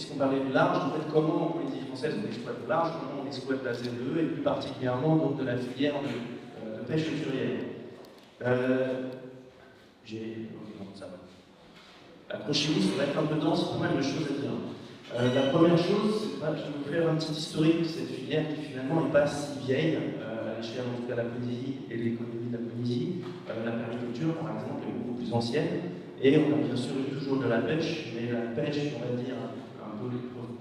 puisqu'on parlait de large, en fait, comment en Polynésie française on exploite le large, comment on exploite la ZE, et plus particulièrement donc, de la filière de pêche hauturière. Ça va. Accrochez-vous, ça va être un peu dense, pas mal de choses à dire. La première chose, je vais vous faire un petit historique de cette filière qui finalement n'est pas si vieille, à l'échelle en tout cas de la Polynésie et de l'économie de la Polynésie. La périculture, par exemple, est beaucoup plus ancienne. Et on a bien sûr eu toujours de la pêche, mais la pêche, on va dire, un peu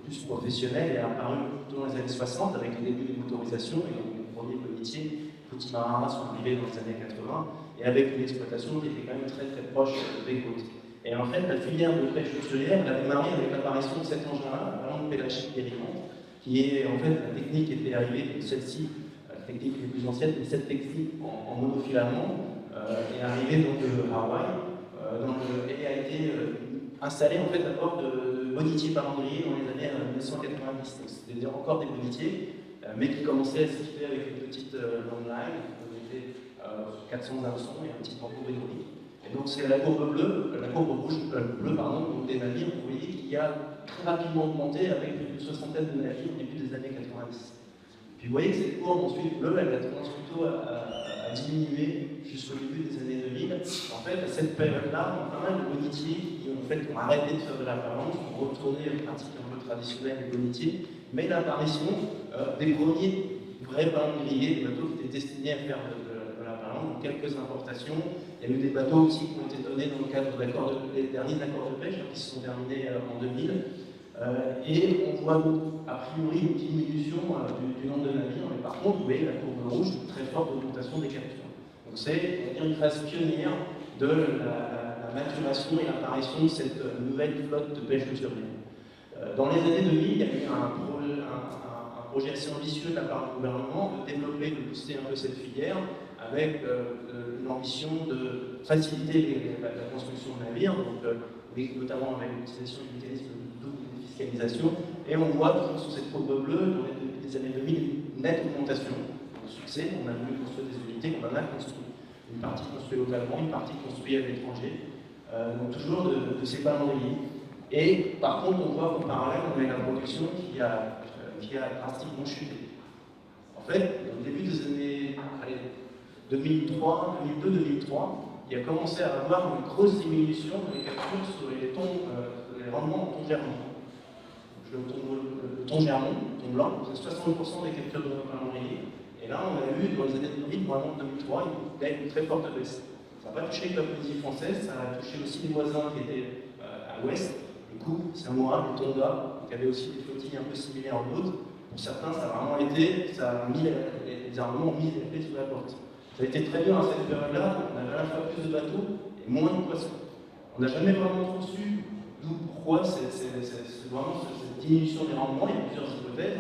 plus professionnelle, est apparue plutôt dans les années 60 avec le début des motorisations et donc les premiers métiers, petits marins sont arrivés dans les années 80, et avec une exploitation qui était quand même très très proche des côtes. Et en fait, la filière de pêche hauturière, elle a démarré avec l'apparition de cet engin-là, la langue pélagique périmante, qui est en fait la technique qui était arrivée, celle-ci, la technique les plus ancienne, mais cette technique en monofilament est arrivée donc à Hawaï. Et a été installée en fait à bord de bonitiers palangriers dans les années 1990. C'était encore des bonitiers, mais qui commençaient à s'équiper avec une petite longline, qui était 400 hameçons et un petit tambour hydraulique. Et donc c'est la courbe bleue, la courbe rouge, bleue, pardon, donc des navires, vous voyez, qui a très rapidement augmenté avec plus d'une soixantaine de navires au début des années 90. Puis vous voyez que cette courbe ensuite bleue, elle a tendance plutôt à diminuer jusqu'au début des années 2000. En fait, à cette période-là, on a pas mal de bonitiers qui en fait, ont arrêté de faire de la permanence, ont retourné à la pratique un peu traditionnelle des bonitiers, mais l'apparition des premiers vrais palangriers, des bateaux qui étaient destinés à faire de la permanence, donc quelques importations. Il y a eu des bateaux aussi qui ont été donnés dans le cadre des derniers accords de pêche qui se sont terminés en 2000. Et on voit a priori une diminution du nombre de navires, mais par contre, vous voyez la courbe rouge, une très forte augmentation des captures. Donc c'est une phase pionnière de la maturation et l'apparition de cette nouvelle flotte de pêche hauturière. Dans les années 2000, il y a eu un projet assez ambitieux de la part du gouvernement de développer, de booster un peu cette filière avec une ambition de faciliter la construction de navires, donc, notamment avec l'utilisation du mécanisme de fiscalisation. Et on voit toujours sur cette courbe bleue, depuis les années 2000, une nette augmentation. Au succès, on a voulu construire des unités, on en a construit. Une partie construite localement, une partie construite à l'étranger. Donc toujours de ces palangriers. Et par contre, on voit qu'en parallèle, on a la production qui a drastiquement chuté. En fait, au début des années 2003, 2002-2003, il a commencé à avoir une grosse diminution des captures sur les rendements en thon germant. Le thon germant, le thon blanc, c'est 60% des captures de nos palangriers. Et là, on a eu dans les années 2000, vraiment 2003, une très forte baisse. Ça n'a pas touché que la Polynésie française, ça a touché aussi les voisins qui étaient à l'ouest, les Cook, Samoa, les Tonga, qui avaient aussi des flottilles un peu similaires aux nôtres. Pour certains, ça a vraiment été, ça a mis les armements ont mis les clés sous la porte. Ça a été très bien à cette période-là, on avait à la fois plus de bateaux et moins de poissons. On n'a jamais vraiment trop su pourquoi c'est vraiment cette diminution des rendements. Il y a plusieurs hypothèses.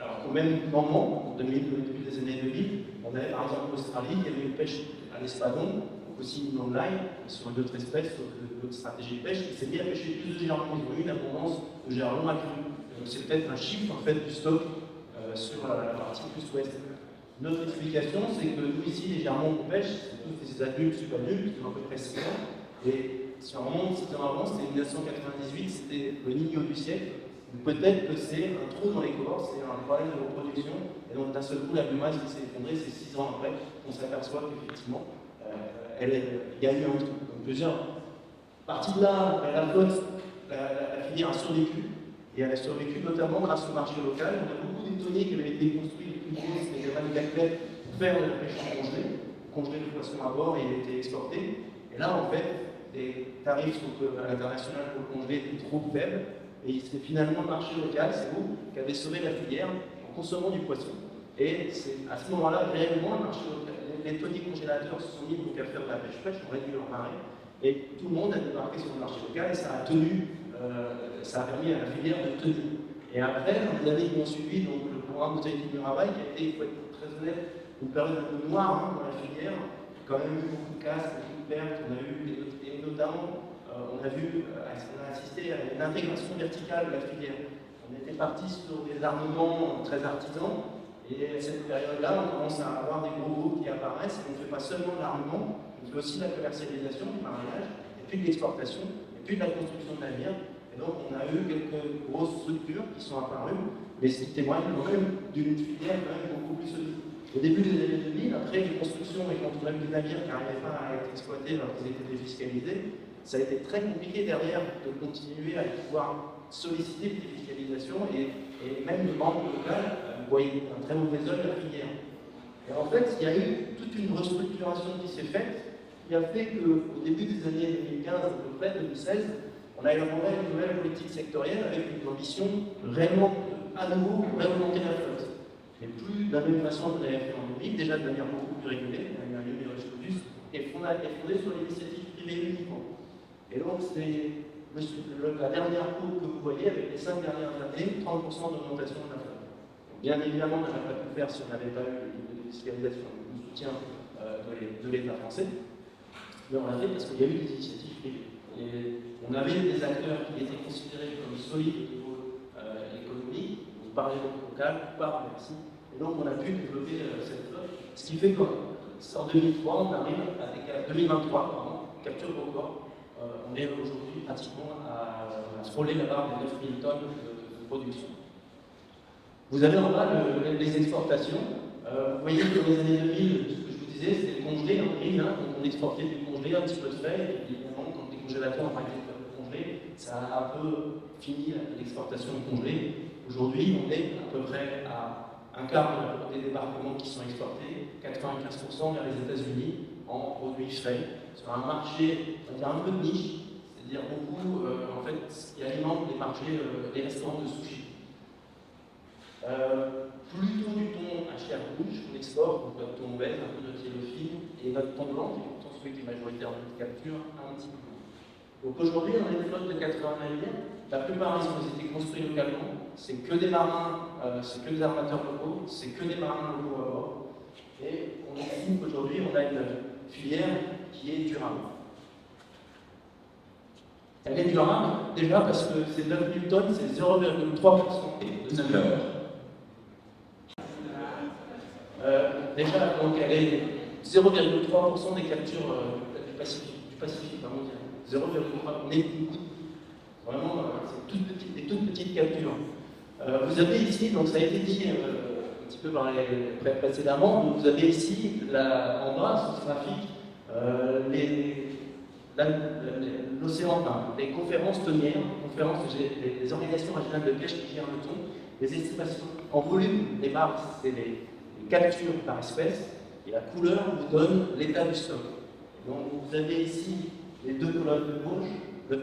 Alors qu'au même moment, au début des années 2000, on avait par exemple l'Australie, il y avait une pêche à l'espadon, aussi une online, sur d'autres espèces, sur d'autres stratégies de pêche, qui s'est mis à pêcher plus de gerlons. Ils ont eu une abondance de gerlons accrue. C'est peut-être un chiffre en fait, du stock sur la partie plus ouest. Notre explication, c'est que nous ici, les germons qu'on pêche, c'est tous des adultes, subadultes, qui ont à peu près 6 ans. Et si on remonte 6 ans avant, c'était 1998, c'était le Niño du siècle. Peut-être que c'est un trou dans les cohortes, c'est un problème de reproduction, et donc d'un seul coup la biomasse qui s'est effondrée, c'est 6 ans après qu'on s'aperçoit qu'effectivement il y a eu un trou. Donc plusieurs parties de là, la flotte, la filière a survécu, et elle a survécu notamment grâce au marché local. On a beaucoup d'étonniers qui avaient été construits, les plus gros, c'était des vannes d'athlètes pour faire de la pêche en congelé le poisson à bord et il a été exporté. Et là en fait, les tarifs à l'international pour le congelé étaient trop faibles. Et c'est finalement le marché local, c'est vous, qui avez sauvé la filière en consommant du poisson. Et c'est à ce moment-là, réellement, le marché local, les petits congélateurs se sont mis donc à faire de la pêche-pêche, ont réduit leur marée, et tout le monde a débarqué sur le marché local, et ça a tenu, ça a permis à la filière de tenir. Et après, dans les années qui ont suivi, donc, le programme Botanique du Raval, qui a été, il faut être très honnête, une période un peu noire dans la filière, quand même eu beaucoup de casses, beaucoup de pertes, on a eu, et notamment, on a assisté à une intégration verticale de la filière. On était parti sur des armements très artisans, et à cette période-là, on commence à avoir des gros groupes qui apparaissent, et on ne fait pas seulement de l'armement, on fait aussi de la commercialisation, du mariage, et puis de l'exportation, et puis de la construction de navires. Et donc on a eu quelques grosses structures qui sont apparues, mais ce qui témoigne quand même d'une filière quand même beaucoup plus solide. Au début des années 2000, après les constructions et quand on a eu des navires qui n'arrivaient pas à être exploités alors qu'ils étaient défiscalisés, ça a été très compliqué derrière de continuer à pouvoir solliciter des défiscalisations et même le banque local voyait un très mauvais œil à la filière. Et en fait, il y a eu toute une restructuration qui s'est faite, qui a fait qu'au début des années 2015, à peu près 2016, on a élaboré une nouvelle politique sectorielle avec une ambition réellement, à nouveau, remonter la flotte. Mais plus de la même façon qu'on avait fait en 2000, déjà de manière beaucoup plus régulée, on a eu un numéro plus, et fondé sur l'initiative privée uniquement. Et donc, c'est la dernière courbe que vous voyez, avec les 5 dernières années, 30% d'augmentation de la flotte. Bien évidemment, on n'aurait pas pu faire si on n'avait pas eu de défiscalisation ou de soutien de l'État français, mais on l'a fait parce qu'il y a eu des initiatives privées. Et on avait des acteurs qui étaient considérés comme solides au niveau économique, par les banques locales, par Bercy. Et donc on a pu développer cette flotte. Ce qui fait qu'en 2003, on arrive à 2023, pardon, capture record. On est aujourd'hui pratiquement à frôler la barre des 9000 tonnes de production. Vous avez en bas les exportations. Vous voyez que dans les années 2000, ce que je vous disais, c'était le congelé en prix. Donc on exportait du congelé, un petit peu de frais, et évidemment, quand les congélateurs ont arrêté de faire le congelé, ça a un peu fini l'exportation de congelé. Aujourd'hui, on est à peu près à un quart des débarquements qui sont exportés, 95% vers les États-Unis en produits frais, sur un marché, on va dire un peu de niche, c'est-à-dire beaucoup, en fait, qui alimente les marchés, les restaurants de sushi. Plutôt du thon à chair rouge qu'on exporte, donc notre thon belge, un peu notre yellowfin, et notre thon blanc, qui est pourtant celui qui est majoritaire de notre capture, un petit peu moins. Donc aujourd'hui, on a une flotte de 80 navires. La plupart ils ont été construits localement. C'est que des marins, c'est que des armateurs locaux, c'est que des marins locaux à bord. Et on estime qu'aujourd'hui, on a une filière qui est durable. Elle est durable déjà parce que ces 9000 tonnes, c'est 0,3% de 9 heures. Déjà, donc elle est 0,3% des captures du Pacifique mondial. 0,3%. On est vraiment, c'est des toutes petites captures. Vous avez ici, donc ça a été dit un petit peu précédemment, donc vous avez ici, en bas, sur ce graphique, l'océan, les conférences tonnières, les organisations régionales de pêche qui gèrent le thon, les estimations en volume, les barres, c'est les captures par espèce, et la couleur vous donne l'état du stock. Donc vous avez ici les deux colonnes de gauche, le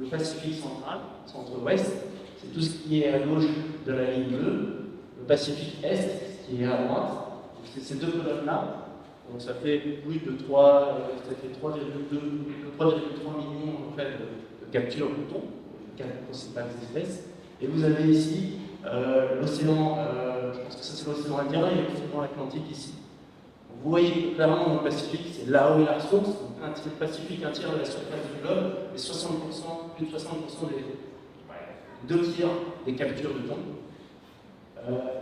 Pacifique central, centre-ouest, c'est tout ce qui est à gauche de la ligne bleue, le Pacifique est, qui est à droite, c'est ces deux colonnes-là. Donc ça fait plus de 3,2, 3,3 millions en fait, de captures de thon, les 4 principales espèces. Et vous avez ici l'océan, je pense que ça c'est l'océan Indien et l'océan Atlantique ici. Vous voyez clairement dans le Pacifique, c'est là où est la ressource, le Pacifique, un tiers de la surface du globe, et 60%, plus de 60% des 2 tiers des captures de thon.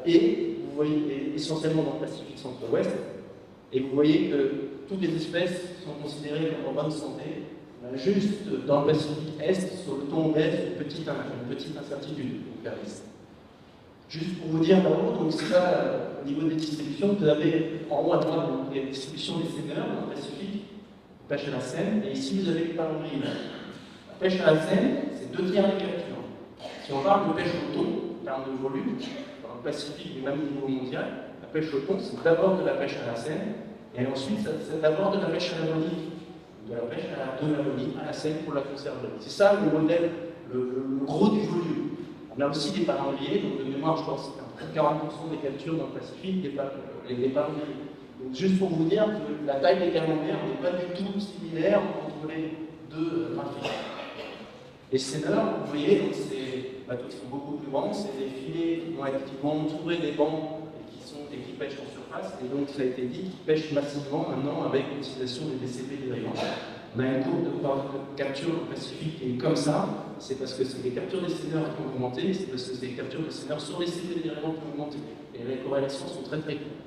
Et vous voyez essentiellement dans le Pacifique centre-ouest, et vous voyez que toutes les espèces sont considérées comme en bonne santé. Juste dans le Pacifique Est, sur le thon belge, une petite incertitude vers l'Est. Juste pour vous dire là-haut, donc c'est là, au niveau des distributions, vous avez en haut à droite les distributions des seineurs dans le Pacifique, pêche à la Seine, et ici vous avez les palangriers. La pêche à la Seine, c'est 2 tiers des captures. Si on parle de pêche au thon, en termes de volume, dans le Pacifique et même au niveau mondial, la pêche au thon, c'est d'abord de la pêche à la Seine, et ensuite c'est d'abord de la pêche à la bonite, de la pêche de la bonite à la Seine pour la conserverie. C'est ça le modèle, le gros du volume. On a aussi des palangriers, donc de mémoire, je pense que c'est 40% des captures dans le Pacifique, les palangriers. Donc juste pour vous dire que la taille des camemberts n'est pas du tout similaire entre les deux trafics. Les seineurs, vous voyez, c'est des bateaux qui sont beaucoup plus grands, c'est des filets qui vont entourer des bancs et qui pêchent en surface, et donc ça a été dit, qui pêchent massivement maintenant avec l'utilisation des DCP dérivants. On a une courbe de capture au Pacifique qui est comme ça, c'est parce que c'est les captures des seineurs qui ont augmenté, c'est parce que c'est les captures des seineurs sur les DCP dérivants qui ont augmenté. Et les corrélations sont très très courtes.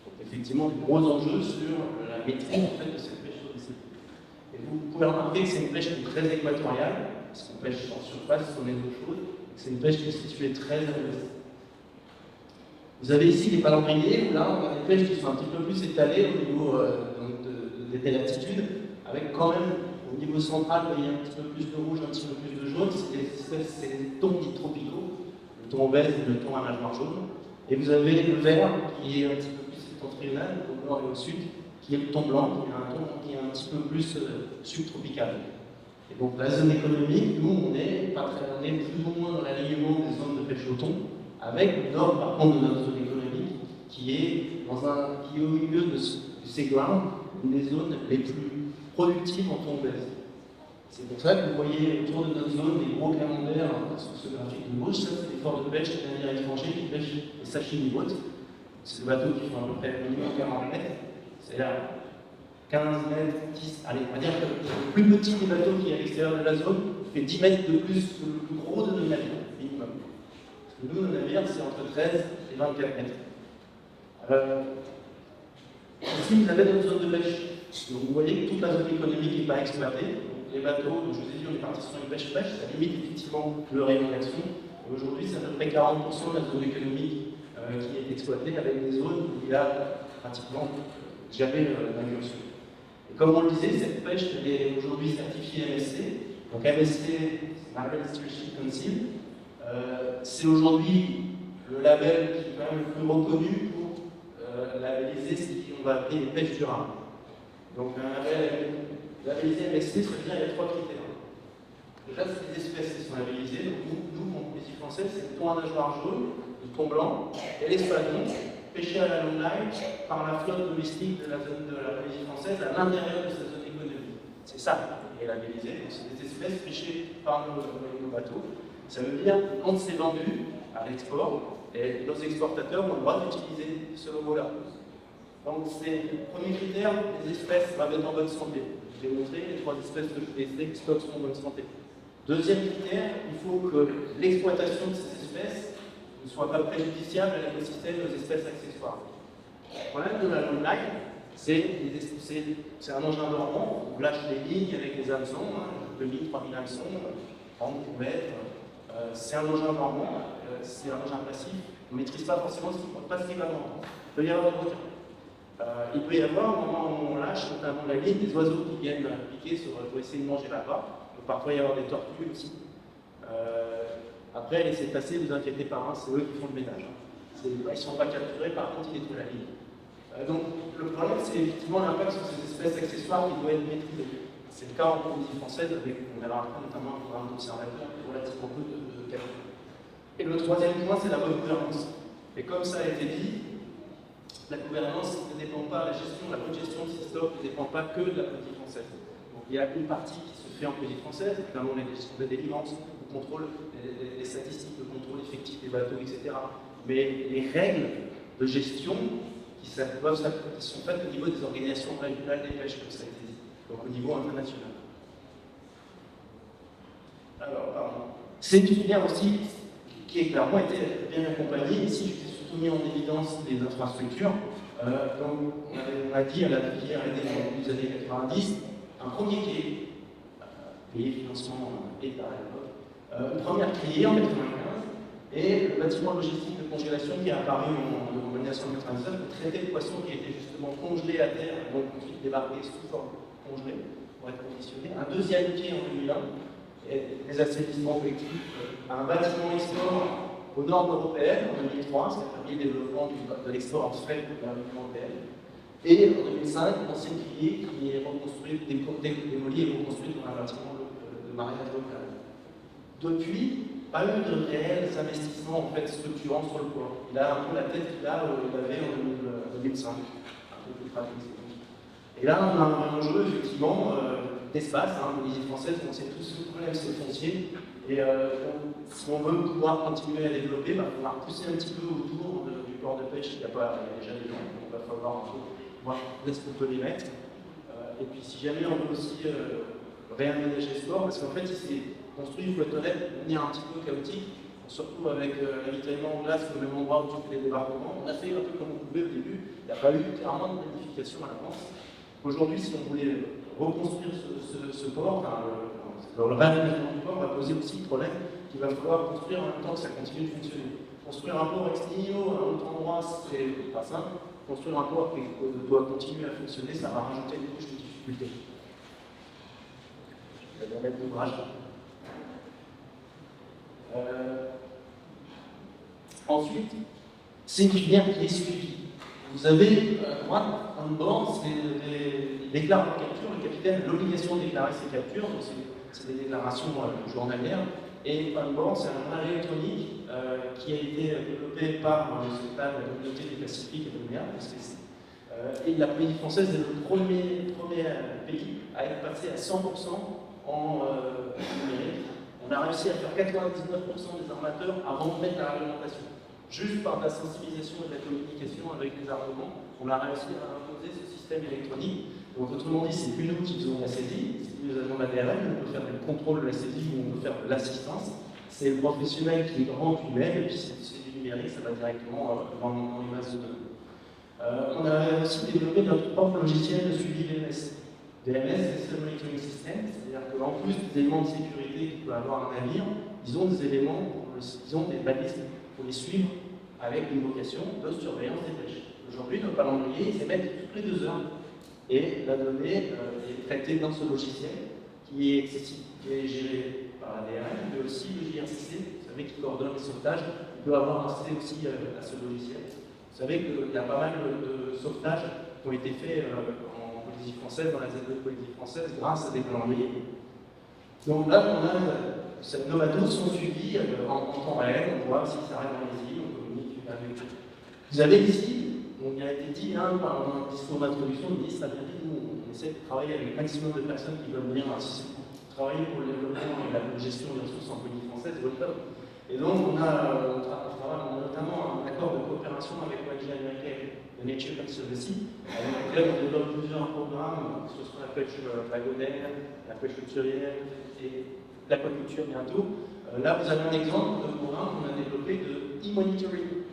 Donc effectivement, des gros enjeux sur la maîtrise en fait, de cette pêche sur DCP. Et vous pouvez remarquer que c'est une pêche qui est très équatoriale, parce qu'on pêche en surface, on est d'eau chaude, c'est une pêche qui est située très à l'ouest. Vous avez ici des calendriers où là, on a des pêches qui sont un petit peu plus étalées au niveau des latitudes, avec quand même au niveau central, il y a un petit peu plus de rouge, un petit peu plus de jaune, c'est des tons dits tropicaux, le ton obèse et le ton à nageoire jaune. Et vous avez le vert qui est un petit peu plus septentrional, au nord et au sud, qui est le ton blanc, qui a un ton qui est un petit peu plus subtropical. Et donc la zone économique, nous, on est plus ou moins dans l'alignement des zones de pêche au thon, avec le nord, par contre, de notre zone économique, qui est au milieu du Seaground, une des zones les plus productives en thon obèse. C'est pour ça que vous voyez autour de notre zone des gros camemberts sur ce graphique de gauche, ça c'est des ports de pêche de navires étrangers qui pêchent les sashimi boats. C'est des bateaux qui font à peu près minimum 40 mètres, c'est-à-dire 15 mètres, 10, allez, on va dire que le plus petit des bateaux qui est à l'extérieur de la zone fait 10 mètres de plus que le plus gros de nos navires, minimum. Parce que nous, nos navires, c'est entre 13 et 24 mètres. Ici, vous avez notre zone de pêche. Donc vous voyez que toute la zone économique n'est pas exploitée. Les bateaux, je vous ai dit, on est parti sur une pêche-pêche, ça limite effectivement le rayon d'action. Aujourd'hui, c'est à peu près 40% de la zone économique qui est exploitée, avec des zones où il y a pratiquement jamais d'incursion. Et comme on le disait, cette pêche elle est aujourd'hui certifiée MSC. Donc MSC, c'est Marine Stewardship Council. C'est aujourd'hui le label qui est quand même le plus reconnu pour labelliser ce qu'on va appeler les pêches durables. Donc un label labellisé MSC, ça veut dire qu'il y a 3 critères. Déjà, c'est des espèces qui sont labellisées. Donc nous, en Polynésie française, c'est le thon à nageoire jaune, le thon blanc et l'espadon, pêchés à la long line par la flotte domestique de la zone de la Polynésie française à l'intérieur de sa zone économique. C'est ça qui est labellisé. Donc c'est des espèces pêchées par nos bateaux. Ça veut dire que quand c'est vendu à l'export, et nos exportateurs ont le droit d'utiliser ce logo-là. Donc c'est le premier critère, les espèces doivent être en bonne santé. Je vais montrer les 3 espèces que je vais exploiter sont en bonne santé. Deuxième critère, il faut que l'exploitation de ces espèces ne soit pas préjudiciable à l'écosystème des espèces accessoires. Le problème de la long line, c'est un engin dormant, on lâche des lignes avec des hameçons, 2000, 3000 hameçons, 30 mètres. C'est un engin dormant, c'est un engin passif, on ne maîtrise pas forcément ce qui va dormant. Il peut y avoir des requins. Il peut y avoir, au moment où on lâche, notamment la ligne, des oiseaux qui viennent piquer pour essayer de manger la barre. Donc parfois il y avoir des tortues aussi. Après, les cétacés, ne vous inquiétez pas, c'est eux qui font le ménage. Ils ne sont pas capturés, par contre, ils détruisent la ligne. Donc le problème, c'est effectivement l'impact sur ces espèces accessoires qui doit être maîtrisé. C'est le cas en Polynésie française, on verra après notamment un programme d'observateur qui relativement peu de capture. Et le troisième point, c'est la bonne gouvernance. Et comme ça a été dit, la gouvernance ne dépend pas, la bonne gestion de ces stocks ne dépend pas que de la Polynésie française. Donc il y a une partie qui se fait en Polynésie française, notamment les gestions de délivrance, le contrôle, les statistiques, le contrôle effectif des bateaux, etc. Mais les règles de gestion qui sont faites au niveau des organisations régionales des pêches, comme ça a été dit, donc au niveau international. Alors, pardon. C'est une filière aussi qui a clairement été bien accompagnée. Ici, je vous ai surtout mis en évidence les infrastructures. Donc, on a dit à la filière est née dans les années 90, un premier quai, payé financement État à l'époque, une première criée en 1995, et le bâtiment logistique de congélation qui est apparu en 1999 pour traiter le poisson qui était justement congelé à terre, donc ensuite débarqué sous forme congelée pour être conditionné. Un deuxième quai en 2001, et des assaisonnements collectifs, un bâtiment export aux normes européennes en 2003, ce qui a permis le développement de l'export en frais vers l'Union européenne. Et en 2005, une ancienne criée qui est reconstruite, démolie et reconstruite dans un bâtiment de mariage local. Depuis, pas eu de réels investissements en fait, structurants sur le port. Il a un peu la tête qu'il avait en 2005, un peu plus pratique. Et là, on a un enjeu effectivement d'espace. En Polynésie française, on sait tous ce problème, c'est foncier. Et si on veut pouvoir continuer à développer, il va falloir pousser un petit peu autour du port de pêche. Il y a déjà des gens, donc il va falloir voir où est-ce qu'on peut les mettre. Et puis si jamais on veut aussi réaménager ce port, parce qu'en fait, il s'est construit, il faut être honnête, de manière un petit peu chaotique, surtout avec l'avitaillement en glace au même endroit où tu fais les débarquements. On a fait un peu comme on pouvait au début, il n'y a pas eu clairement de planification à l'avance. Aujourd'hui, si on voulait reconstruire ce port, le réaménagement du port va poser aussi le problème qu'il va falloir construire en même temps que ça continue de fonctionner. Construire un port ex nihilo à un autre endroit, c'est pas simple. Construire un port qui doit continuer à fonctionner, ça va rajouter des couches de difficultés. Je vais remettre l'ouvrage. Ensuite, c'est une filière qui est suivie. Vous avez, un bord, il déclare une capture, le capitaine a l'obligation de déclarer ses captures, donc c'est des déclarations journalières. Et Funboard, c'est un appareil électronique qui a été développé par le secrétaire de la communauté du Pacifique et de l'UNEA, et la Polynésie française est le premier pays à être passé à 100% en numérique. On a réussi à faire 99% des armateurs avant de mettre la réglementation. Juste par la sensibilisation et de la communication avec les armements, on a réussi à imposer ce système électronique. Donc, autrement dit, c'est plus nous qui faisons la saisie, c'est plus les agents d'ADRM, on peut faire le contrôle de la saisie ou on peut faire de l'assistance. C'est le professionnel qui rend lui-même, et puis c'est du numérique, ça va directement dans les masses de données. On a aussi développé notre propre logiciel de suivi DMS. DMS, System Monitoring System, c'est-à-dire qu'en plus des éléments de sécurité qu'il peut avoir un navire, ils ont des éléments, ils ont des balises pour les suivre avec une vocation de surveillance des pêches. Aujourd'hui, nos calendriers, ils émettent toutes les 2 heures. Et la donnée est traitée dans ce logiciel qui est accessible, qui est géré par l'ADRM, mais aussi le JRCC, vous savez, qui coordonne les sauvetages. On peut avoir accès aussi à ce logiciel. Vous savez qu'il y a pas mal de sauvetages qui ont été faits en Polynésie française, dans la zone de Polynésie française, grâce à des calendriers. Donc là, on a nos bateaux sont suivis en temps réel, on voit si ça arrive dans les îles, on communique avec eux. Vous avez ici, il a été dit par un discours d'introduction, le ministre a bien dit, nous on essaie de travailler avec le maximum de personnes qui veulent venir travailler pour le développement et la gestion des ressources en Polynésie française, welcome. Et donc on travaille notamment un accord de coopération avec l'ONG américaine, le Nature Conservancy, avec lequel on développe plusieurs programmes, que ce soit la pêche lagonaire, la pêche culturière et l'aquaculture bientôt. Là vous avez un exemple de programme qu'on a développé de e-monitoring.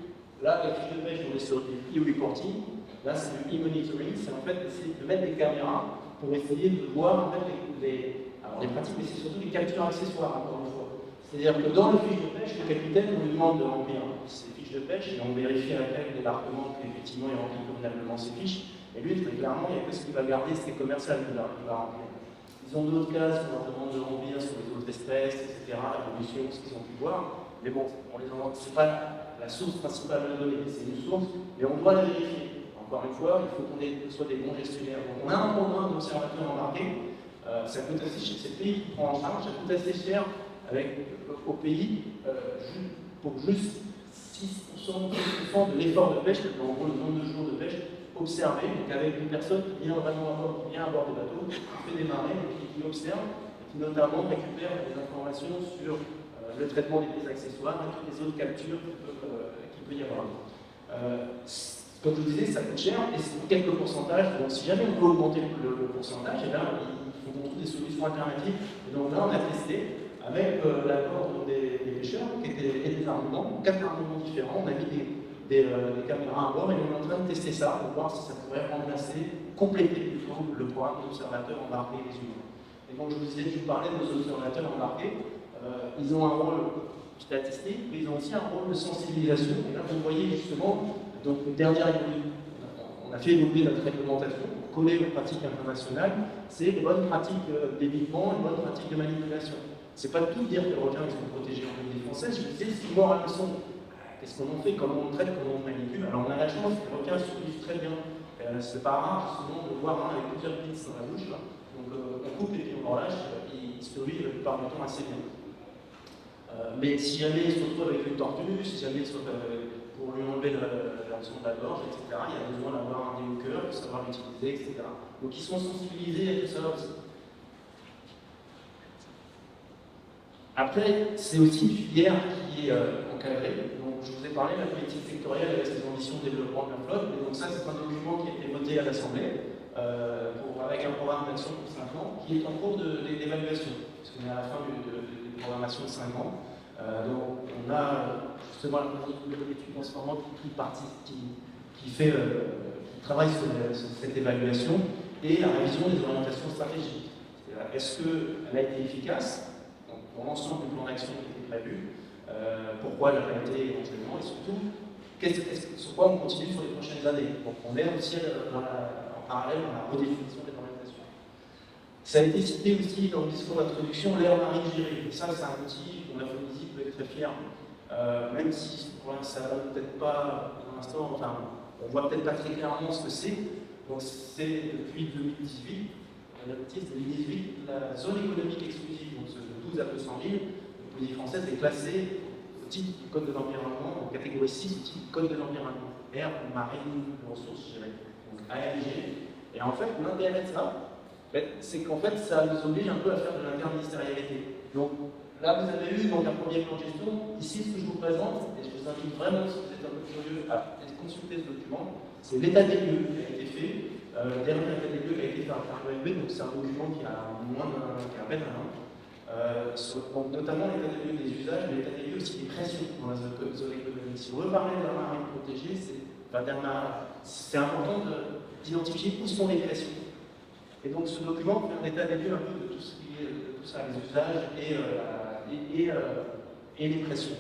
Là, la fiche de pêche, on est sur du e-reporting. Là, c'est du e-monitoring. C'est en fait essayer de mettre des caméras pour essayer de voir en fait, les pratiques, mais c'est surtout les captures accessoires, encore une fois. C'est-à-dire que dans le fiche de pêche, le capitaine nous demande de remplir ses fiches de pêche et on vérifie avec le débarquement qu'effectivement il remplit convenablement ses fiches. Et lui, très clairement, il y a que ce qu'il va garder, c'est commercial qu'il va remplir. Ils ont d'autres cases qu'on leur demande de remplir sur les autres espèces, etc., l'évolution, ce qu'ils ont pu voir. Mais bon, c'est pas la source principale de données, c'est une source, mais on doit la vérifier. Encore une fois, il faut qu'on soit des bons gestionnaires. Donc on a un programme d'observateur embarqué, ça coûte assez cher, c'est le pays qui prend en charge, ça coûte assez cher au pays pour juste 6% de l'effort de pêche, en gros le nombre de jours de pêche observé, donc avec une personne qui vient vraiment à bord des bateaux, qui fait des marées, qui observe, et qui notamment récupère des informations sur le traitement des pièces accessoires et toutes les autres captures qu'il peut y avoir. Comme je vous disais, ça coûte cher et c'est pour quelques pourcentages. Donc si jamais on peut augmenter le pourcentage, et là, il faut qu'on trouve des solutions alternatives. Et donc là, on a testé avec l'accord des pêcheurs et des armements, 4 armements différents. On a mis des caméras à bord et on est en train de tester ça pour voir si ça pourrait remplacer, compléter plutôt le programme d'observateurs embarqués des humains. Et donc je vous parlais de nos observateurs embarqués. Ils ont un rôle statistique, mais ils ont aussi un rôle de sensibilisation. Et là, vous voyez justement, donc une dernière évolution. On a fait évoluer notre réglementation pour coller aux pratiques internationales. C'est les bonnes pratiques d'évitement, les bonnes pratiques de manipulation. C'est pas tout dire que les requins sont protégés en Polynésie française. Je vous disais, si mort à leçon, qu'est-ce qu'on en fait, comment on traite, comment on manipule. Alors on a la chance que les requins survivent très bien. C'est pas rare justement de voir un avec plusieurs pins dans la bouche. Là. Donc on coupe et puis on relâche, ils survivent la plupart du temps assez bien. Mais si jamais il se retrouve avec une tortue, si jamais pour lui enlever la leçon de la gorge, etc., il y a besoin d'avoir un déhoqueur, de savoir l'utiliser, etc. Donc ils sont sensibilisés à tout ça aussi. Après, c'est aussi une filière qui est encadrée. Donc je vous ai parlé de la politique sectorielle avec ses ambitions de développement de la flotte. Et donc ça, c'est un document qui a été voté à l'Assemblée avec un programme d'action pour 5 ans qui est en cours d'évaluation. Parce qu'on est à la fin de programmation de 5 ans. Donc on a justement l'étude en ce moment qui travaille sur cette évaluation et la révision des orientations stratégiques. Est-ce qu'elle a été efficace dans l'ensemble du plan d'action qui était prévu, pourquoi elle n'a pas été éventuellement, et surtout, sur quoi on continue sur les prochaines années. Donc on est aussi en parallèle dans la redéfinition des orientations. Ça a été cité aussi dans le discours d'introduction, l'air marine gérée. Et ça, c'est un outil dont la Polynésie peut être très fière. Même si pour l'instant, ça va peut-être pas, pour l'instant, enfin, on voit peut-être pas très clairement ce que c'est. Donc c'est depuis 2018, la zone économique exclusive, donc de 12 à 200 000, la Polynésie française est classée au titre du Code de l'environnement, en catégorie 6 au titre du Code de l'environnement. Air, marine, ressources gérées, donc ALG. Et en fait, l'intérêt de ça, c'est qu'en fait, ça nous oblige un peu à faire de l'interministérialité. Donc là, vous avez eu donc un premier plan de gestion. Ici, ce que je vous présente, et je vous invite vraiment, si vous êtes un peu curieux, à consulter ce document, c'est l'état des lieux qui a été fait, le dernier état des lieux qui a été fait par l'OMB, donc c'est un document qui a à peine un an. Donc, notamment l'état des lieux des usages, mais l'état des lieux aussi des pressions dans la zone économique. Si on veut parler de la marine protégée, c'est important d'identifier où sont les pressions. Et donc ce document fait un état des lieux un peu de tout ce qui est tout ça, les usages et les pressions.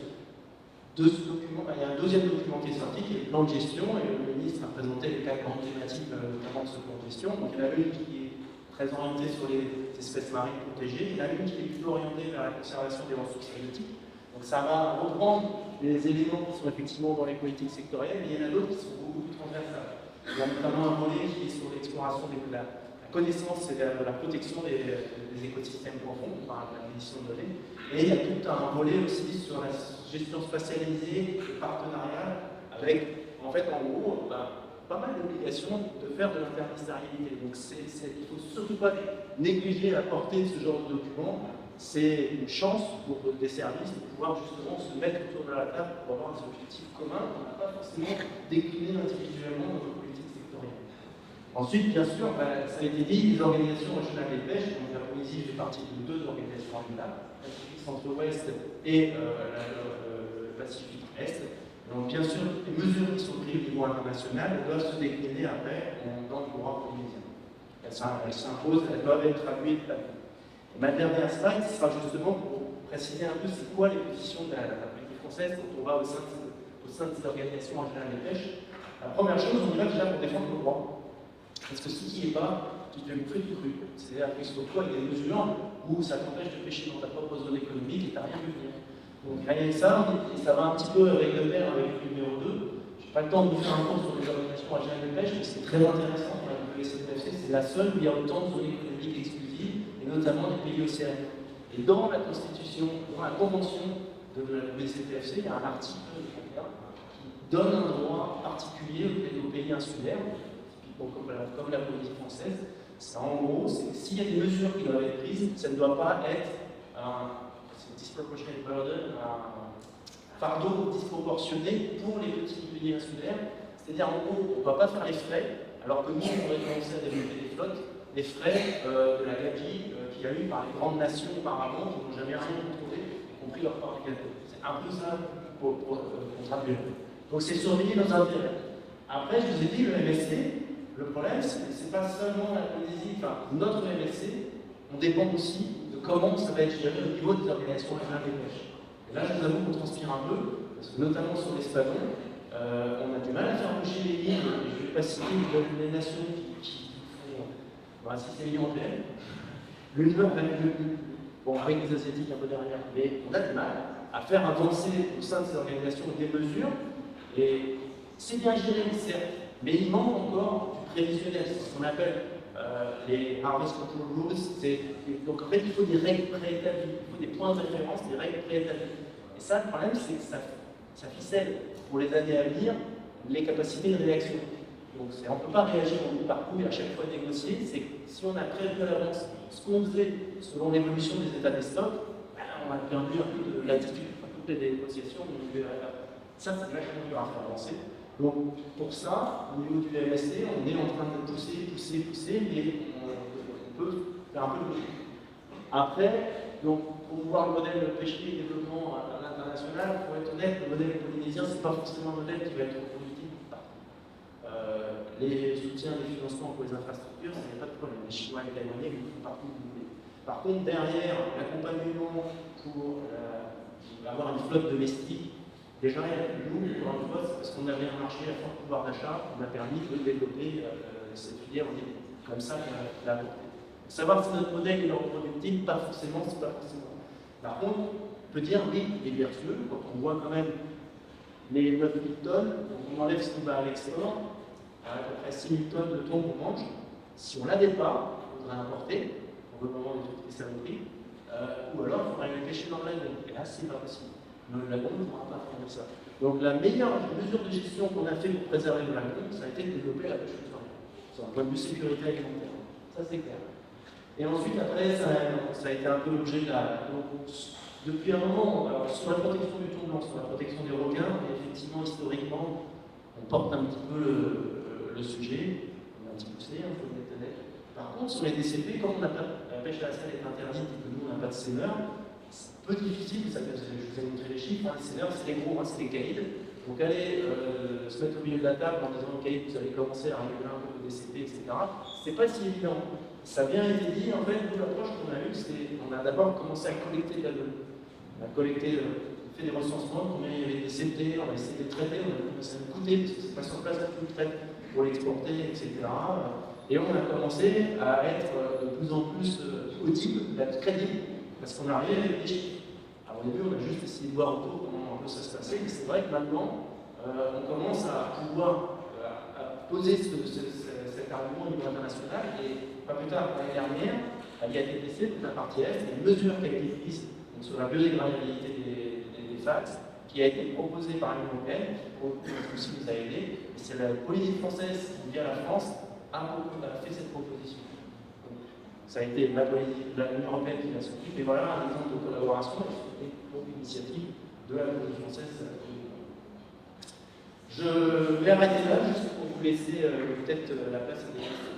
De ce document, il y a un deuxième document qui est sorti, qui est le plan de gestion, et le ministre a présenté les 4 grandes thématiques notamment de ce plan de gestion. Donc il y en a une qui est très orientée sur les espèces marines protégées, il y en a une qui est plutôt orientée vers la conservation des ressources halieutiques. Donc ça va reprendre les éléments qui sont effectivement dans les politiques sectorielles, mais il y en a d'autres qui sont beaucoup plus transversales. Il y a notamment un volet qui est sur l'exploration de la connaissance et de la protection des écosystèmes profonds par l'acquisition de données. Et il y a tout un volet aussi sur la gestion spatialisée et partenariale avec, en fait, en gros, pas mal d'obligations de faire de l'interministérialité. Donc il ne faut surtout pas négliger la portée de ce genre de document. C'est une chance pour des services de pouvoir justement se mettre autour de la table pour avoir des objectifs communs qu'on n'a pas forcément déclinés individuellement dans nos politiques sectorielles. Ensuite, bien sûr, ça a été dit, les organisations régionales des pêches, donc la Polynésie fait partie de 2 organisations régionales, le Pacifique Centre-Ouest et le Pacifique Est. Donc bien sûr, les mesures qui sont prises au niveau international doivent se décliner après dans le droit polynésien. Elles s'imposent, elles doivent être traduites. Et ma dernière slide, ce sera justement pour préciser un peu c'est quoi les positions de la politique française quand on va au sein de ces organisations régionales des pêches. La première chose, on y va déjà pour défendre le droit. Parce que si tu n'y es pas, tu te fais bouffer du cru. C'est-à-dire que sur toi, il y a des mesures où ça t'empêche de pêcher dans ta propre zone économique et tu n'as rien vu venir. Donc rien que ça, et ça va un petit peu avec le pair avec le numéro 2. Je n'ai pas le temps de vous faire un cours sur les organisations régionales de pêche, mais c'est très intéressant pour la WCPFC. C'est la seule où il y a autant de zones économiques exclusives, et notamment des pays océaniques. Et dans la Constitution, dans la Convention de la WCPFC, il y a un article qui donne un droit particulier aux pays insulaires, comme la Polynésie française. Ça, en gros, c'est que s'il y a des mesures qui doivent être prises, ça ne doit pas être un disproportionate burden, un fardeau disproportionné pour les petits pays insulaires. C'est-à-dire, en gros, on ne va pas faire les frais, alors que nous, on aurait commencé à développer des flottes, les frais de la gabegie qu'il y a eu par les grandes nations auparavant qui n'ont jamais rien contrôlé, y compris leur part de gâteau. C'est un peu ça pour traduire. Donc, c'est surveiller nos intérêts. Après, je vous ai dit, le MSC, le problème, c'est pas seulement la Polynésie, enfin, notre MSC, on dépend aussi de comment ça va être géré au niveau des organisations régionales des pêches. Et là, je vous avoue qu'on transpire un peu, parce que notamment sur l'espadon, on a du mal à faire bouger les lignes, et je ne vais pas citer les nations qui font un système européen. L'Union bon, avec les Asiatiques un peu derrière, mais on a du mal à faire avancer au sein de ces organisations des mesures, et c'est bien géré, certes, mais il manque encore du prévisionnel, c'est ce qu'on appelle les Harvest Control Rules. Donc en fait, il faut des règles préétablies, il faut des points de référence, des règles préétablies. Et ça, le problème, c'est que ça ficelle pour les années à venir les capacités de réaction. Donc on ne peut pas réagir en bout par coup et à chaque fois négocier. C'est que si on a prévu à l'avance ce qu'on faisait selon l'évolution des états des stocks, on a perdu un peu de latitude. Toutes les négociations, ça, c'est vachement dur à faire avancer. Donc, pour ça, au niveau du MSC, on est en train de pousser, mais on peut faire un peu de logique. Après, donc, pour voir le modèle pêcherie et développement à l'international, pour être honnête, le modèle polynésien, ce n'est pas forcément un modèle qui va être politique partout. les soutiens, les financements pour les infrastructures, ça n'y a pas de problème. Les Chinois et les Taïwanais, ils font partout où vous voulez. Par contre, derrière, l'accompagnement pour avoir une flotte domestique, déjà, nous, encore une fois, c'est parce qu'on avait un marché à fort pouvoir d'achat, on a permis de développer cette filière en Italie. Comme ça, on l'a apporté. Savoir si notre modèle est reproductible, pas forcément, c'est pas forcément. Par contre, on peut dire, oui, il est vertueux, quand on voit quand même les 9 000 tonnes, on enlève ce qu'on va à l'export, à peu près 6 000 tonnes de thon qu'on mange. Si on ne l'avait pas, on voudrait importer, on veut vraiment des saloperies, ou alors il faudrait aller pêcher dans le lagon. Et là, c'est pas possible. Le lagon ne pourra pas faire ça. Donc la meilleure mesure de gestion qu'on a fait pour préserver le lagon, ça a été de développer la pêche fluviale. C'est un point de vue sécurité alimentaire. Ça, c'est clair. Et ensuite, après, ça a été un peu l'objet de la... Donc, depuis un moment, alors, sur la protection du thon blanc, sur la protection des requins, effectivement, historiquement, on porte un petit peu le sujet, on a un petit poussé, il faut être honnête. Par contre, sur les DCP, comme la pêche à la salle est interdite et que nous, on n'a pas de seineurs, c'est un peu difficile, je vous ai montré les chiffres, les seineurs, c'est les gros, c'est les caïds. Donc aller se mettre au milieu de la table en disant ok, vous allez commencer à réguler un peu le DCP, etc. C'est pas si évident. Ça a bien été dit, en fait, l'approche qu'on a eue, c'est qu'on a d'abord commencé à collecter de la donnée. On a collecté, fait des recensements, combien il y avait des CT, on a essayé de les traiter, on a commencé à les coûter, parce que c'est pas sur place à tout traite pour l'exporter, etc. Et on a commencé à être de plus en plus audible, crédible, parce qu'on arrivait avec des chiffres. Alors au début, on a juste essayé de voir autour comment un peu ça se passait, mais c'est vrai que maintenant, on commence à pouvoir à poser cet argument au niveau international, et pas plus tard, l'année dernière, à l'IATTC, donc la partie Est, il y a une mesure qui a été prise sur la biodégradabilité des fax, qui a été proposée par l'Union européenne, qui aussi nous a aidés, et c'est la politique française qui, via la France, a fait cette proposition. Donc, ça a été l'Union européenne qui l'a soutenu, et voilà un exemple de collaboration et donc initiative de la politique française. Je vais arrêter là, juste pour vous laisser peut-être la place à des questions.